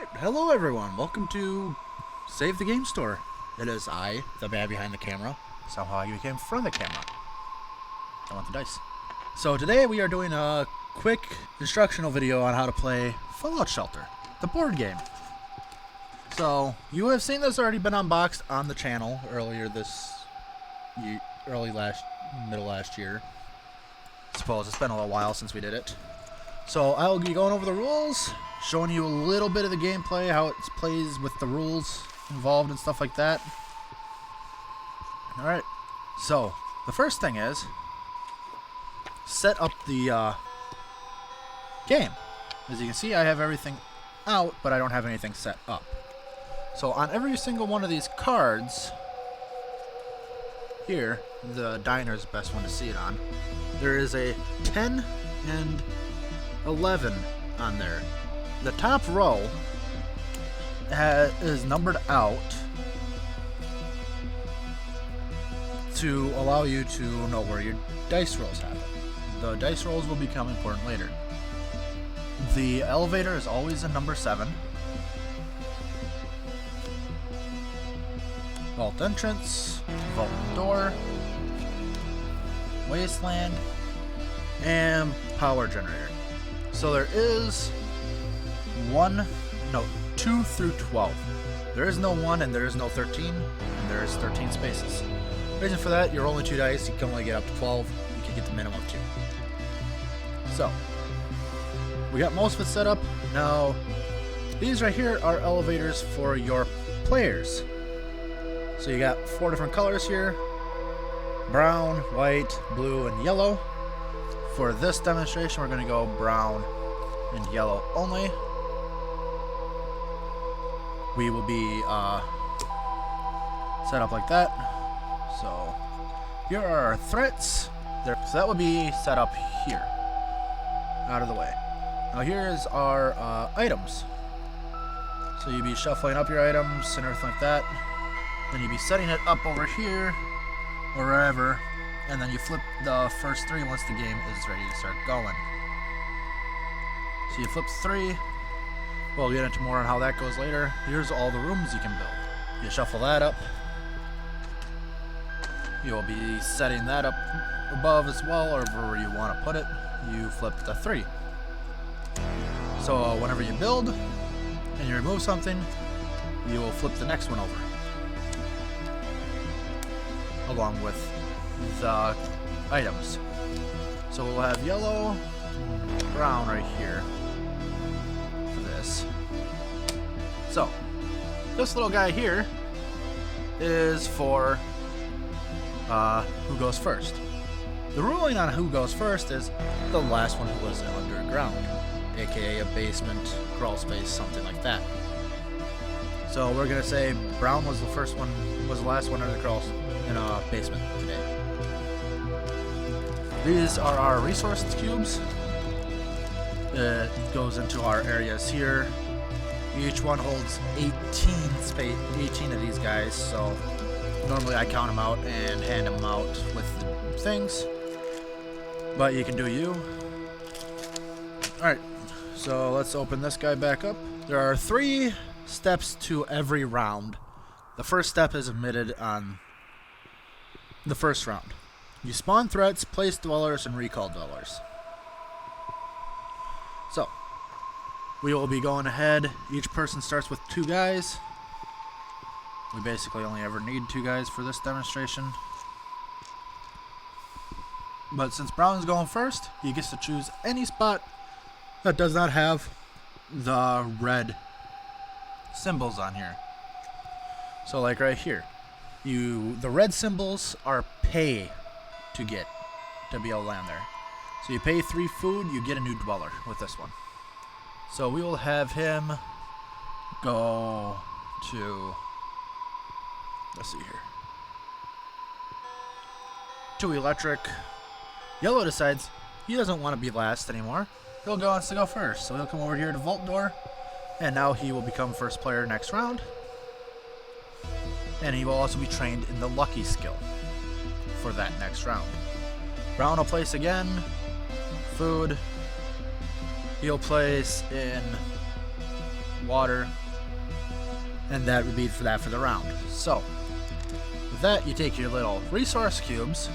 Alright, hello everyone. Welcome to Save the Game Store. It is I, the man behind the camera. Somehow I became in front of the camera. I want the dice. So today we are doing a quick instructional video on how to play Fallout Shelter, the board game. So, you have seen this already been unboxed on the channel earlier this year, middle last year. I suppose it's been a little while since we did it. So I'll be going over the rules, showing you a little bit of the gameplay, how it plays with the rules involved and stuff like that. Alright, so the first thing is set up the game. As you can see, I have everything out, but I don't have anything set up. So on every single one of these cards here, the diner's the best one to see it on, there is a 10 and 11 on there. The top row is numbered out to allow you to know where your dice rolls happen. The dice rolls will become important later. The elevator is always a number 7. Vault entrance, vault door, wasteland, and power generator. So there is 2 through 12. There is no 1 and there is no 13, and there is 13 spaces. Reason for that, you're only 2 dice, you can only get up to 12, you can get the minimum of 2. So, we got most of it set up. Now, these right here are elevators for your players. So you got 4 different colors here: brown, white, blue, and yellow. For this demonstration, we're going to go brown and yellow only. We will be set up like that. So here are our threats. So that will be set up here, out of the way. Now here's our items. So you'll be shuffling up your items and everything like that. Then you'll be setting it up over here or wherever. And then you flip the first 3 once the game is ready to start going. So you flip 3. We'll get into more on how that goes later. Here's all the rooms you can build. You shuffle that up. You'll be setting that up above as well, or wherever you want to put it. You flip the 3. So whenever you build and you remove something, you will flip the next one over, along with the items. So we'll have yellow, brown right here for this. So this little guy here is for who goes first. The ruling on who goes first is the last one who was underground, aka a basement, crawl space, something like that. So we're gonna say brown was the last one under the crawl in a basement today. These are our resource cubes. It goes into our areas here. Each one holds 18 of these guys, so normally I count them out and hand them out with things, but you can do you. Alright, so let's open this guy back up. There are 3 steps to every round. The first step is omitted on the first round. You spawn threats, place dwellers, and recall dwellers. So, we will be going ahead. Each person starts with 2 guys. We basically only ever need 2 guys for this demonstration. But since Brown is going first, he gets to choose any spot that does not have the red symbols on here. So like right here, the red symbols are pay to get to be able to land there. So you pay 3 food, you get a new dweller with this one. So we will have him go to, let's see here, to electric. Yellow decides he doesn't want to be last anymore. He'll wants to go first. So he'll come over here to vault door, and now he will become first player next round. And he will also be trained in the lucky skill for that next round. Brown will place again. Food. He'll place in water, and that would be for the round. So, with that, you take your little resource cubes,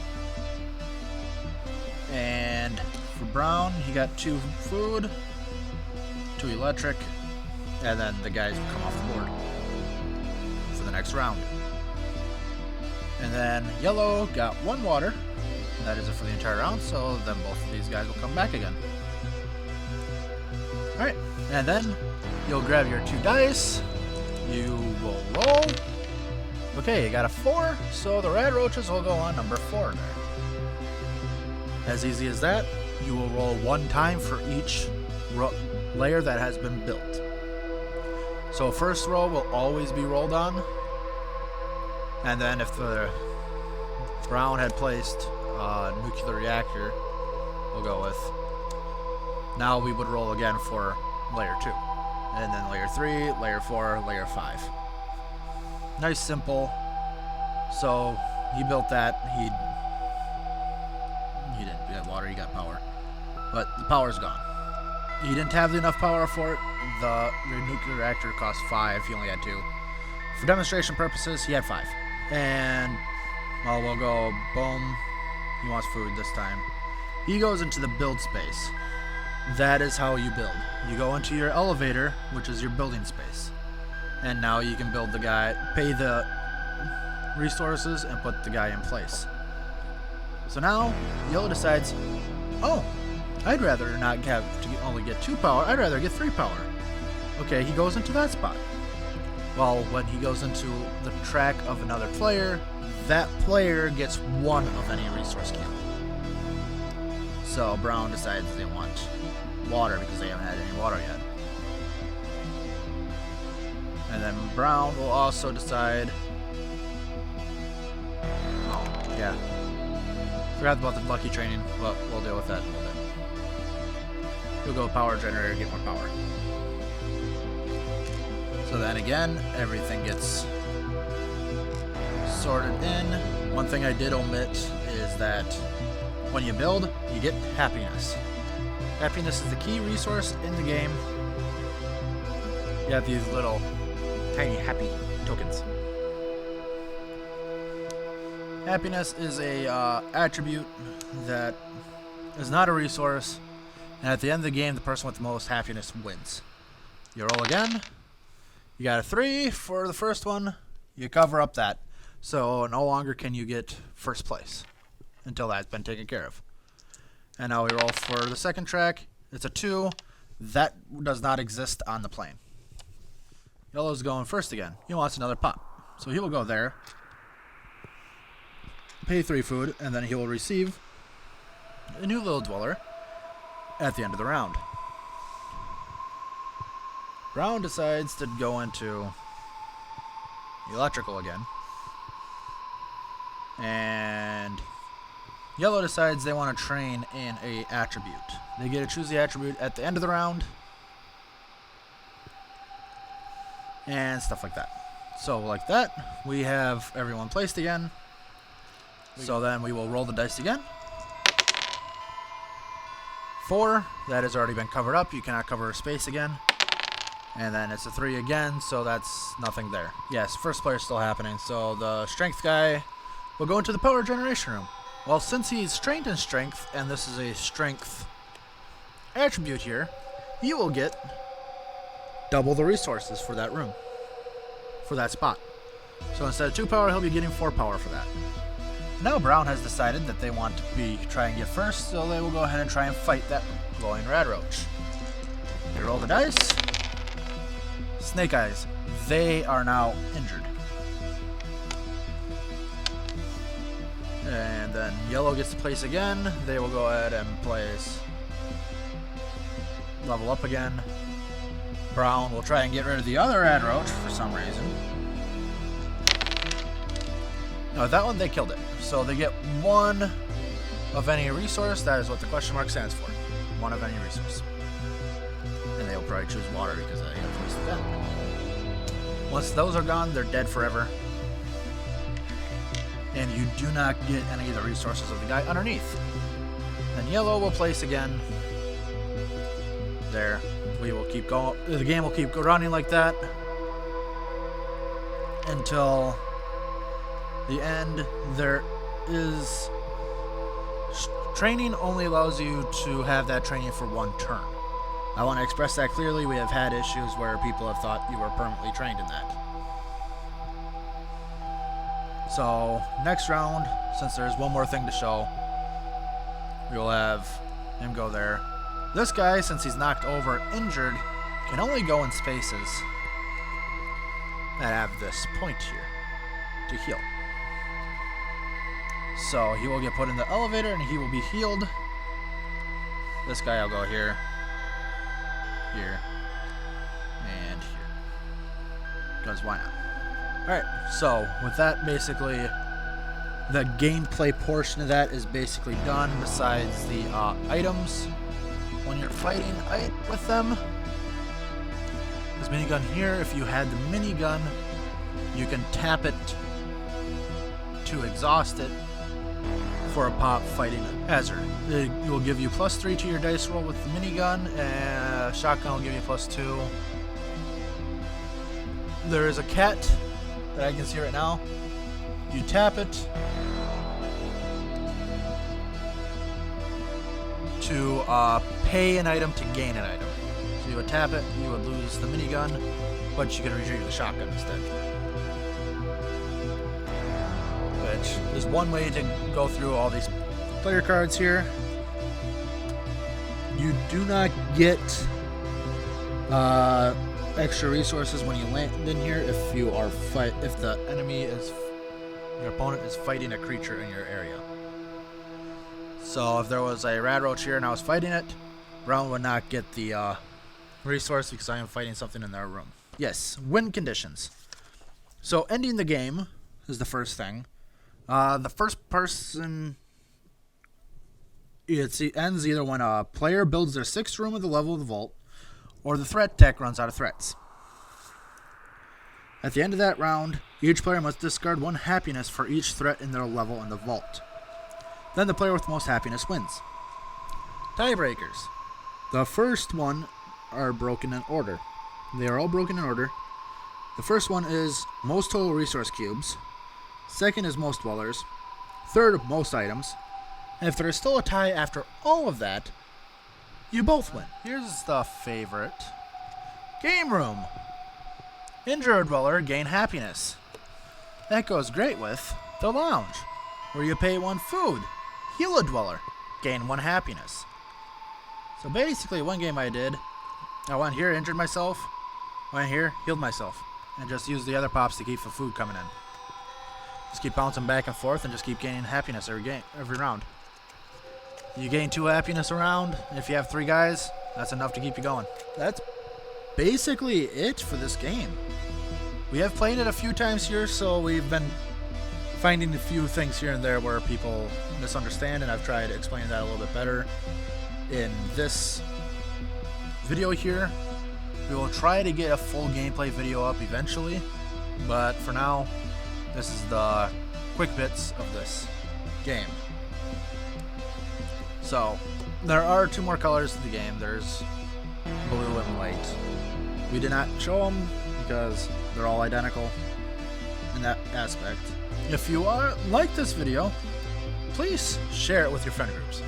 and for Brown, he got 2 food, 2 electric, and then the guys will come off the board for the next round. And then Yellow got 1 water. That is it for the entire round, so then both of these guys will come back again. Alright, and then you'll grab your 2 dice, you will roll. Okay, you got a 4, so the red roaches will go on number 4 there. As easy as that. You will roll 1 time for each layer that has been built. So first row will always be rolled on, and then if the Brown had placed a nuclear reactor, we'll go with, now we would roll again for layer 2, and then layer 3, layer 4, layer 5. Nice, simple. So he built that. He didn't get water, he got power, but the power's gone. He didn't have enough power for it. The nuclear reactor cost 5, he only had 2. For demonstration purposes, he had 5. And, well, we'll go, boom, he wants food this time. He goes into the build space. That is how you build. You go into your elevator, which is your building space. And now you can build the guy, pay the resources, and put the guy in place. So now, Yellow decides, oh, I'd rather not have to only get 2 power, I'd rather get 3 power. Okay, he goes into that spot. Well, when he goes into the track of another player, that player gets 1 of any resource cube. So Brown decides they want water because they haven't had any water yet. And then Brown will also decide, oh, yeah. Forgot about the lucky training, but we'll deal with that in a little bit. You'll go power generator, get more power. So then again, everything gets sorted in. One thing I did omit is that when you build, you get happiness. Happiness is the key resource in the game. You have these little tiny happy tokens. Happiness is a attribute that is not a resource, and at the end of the game, the person with the most happiness wins. You roll again. You got a 3 for the first one. You cover up that, so no longer can you get first place until that's been taken care of. And now we roll for the second track. It's a 2. That does not exist on the plane. Yellow's going first again. He wants another pop, so he will go there, pay 3 food, and then he will receive a new little dweller at the end of the round. Brown decides to go into electrical again, and Yellow decides they want to train in a attribute. They get to choose the attribute at the end of the round, and stuff like that. So like that, we have everyone placed again. So then we will roll the dice again. 4, that has already been covered up. You cannot cover a space again. And then it's a 3 again, so that's nothing there. Yes, first player is still happening. So the strength guy will go into the power generation room. Well, since he's trained in strength, and this is a strength attribute here, you will get double the resources for that room, for that spot. So instead of 2 power, he'll be getting 4 power for that. Now Brown has decided that they want to try and get first, so they will go ahead and try and fight that glowing rad roach. You roll the dice. Snake Eyes, they are now injured. And then Yellow gets to place again. They will go ahead and place level up again. Brown will try and get rid of the other rad roach for some reason. No, that one they killed it. So they get 1 of any resource. That is what the question mark stands for. 1 of any resource. And they'll probably choose water because I have wasted that. Once those are gone, they're dead forever. And you do not get any of the resources of the guy underneath. Then Yellow will place again. There. we will keep going. The game will keep running like that until the end. There is training only allows you to have that training for one turn. I want to express that clearly. We have had issues where people have thought you were permanently trained in that. So next round, since there's one more thing to show, we will have him go there. This guy, since he's knocked over, injured, can only go in spaces that have this point here to heal. So he will get put in the elevator and he will be healed. This guy, I'll go here, here, and here. Because why not? Alright, so with that, basically, the gameplay portion of that is basically done, besides the items. When you're fighting with them, this minigun here, if you had the minigun, you can tap it to exhaust it for a pop fighting hazard. It will give you +3 to your dice roll with the minigun, and shotgun will give you +2. There is a cat that I can see right now. You tap it to pay an item to gain an item. So you would tap it, you would lose the minigun, but you can retrieve the shotgun instead. Which is one way to go through all these player cards here. You do not get extra resources when you land in here if you are if the enemy is, your opponent is fighting a creature in your area. So if there was a rat roach here and I was fighting it, Brown would not get the resource because I am fighting something in their room. Yes, win conditions. So ending the game is the first thing. The first person, it ends either when a player builds their 6th room of the level of the vault, or the threat deck runs out of threats. At the end of that round, each player must discard 1 happiness for each threat in their level in the vault. Then the player with the most happiness wins. Tiebreakers. The first one are broken in order. They are all broken in order. The first one is most total resource cubes. Second is most dwellers. Third, most items. And if there is still a tie after all of that, you both win. Here's the favorite. Game room. Injure a dweller, gain happiness. That goes great with the lounge, where you pay 1 food. Heal a dweller, gain 1 happiness. So basically, one game I did, I went here, injured myself, went here, healed myself, and just used the other pops to keep the food coming in. Just keep bouncing back and forth and just keep gaining happiness every round. You gain 2 happiness a round. If you have 3 guys, that's enough to keep you going. That's basically it for this game. We have played it a few times here, so we've been finding a few things here and there where people misunderstand, and I've tried to explain that a little bit better in this video here. We will try to get a full gameplay video up eventually, but for now, this is the quick bits of this game. So, there are 2 more colors to the game. There's blue and white. We did not show them because they're all identical in that aspect. If you like this video, please share it with your friend groups.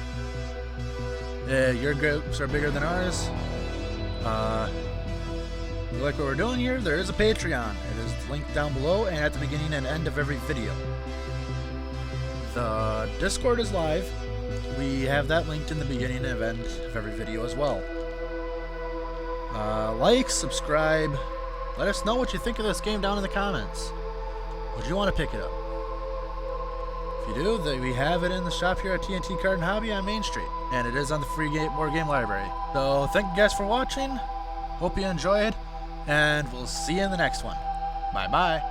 Your groups are bigger than ours. If you like what we're doing here, there is a Patreon. It is linked down below and at the beginning and end of every video. The Discord is live. We have that linked in the beginning and end of every video as well. Like, subscribe. Let us know what you think of this game down in the comments. Would you want to pick it up? If you do, we have it in the shop here at TNT Card and Hobby on Main Street, and it is on the free board game library. So thank you guys for watching. Hope you enjoyed, and we'll see you in the next one. Bye bye.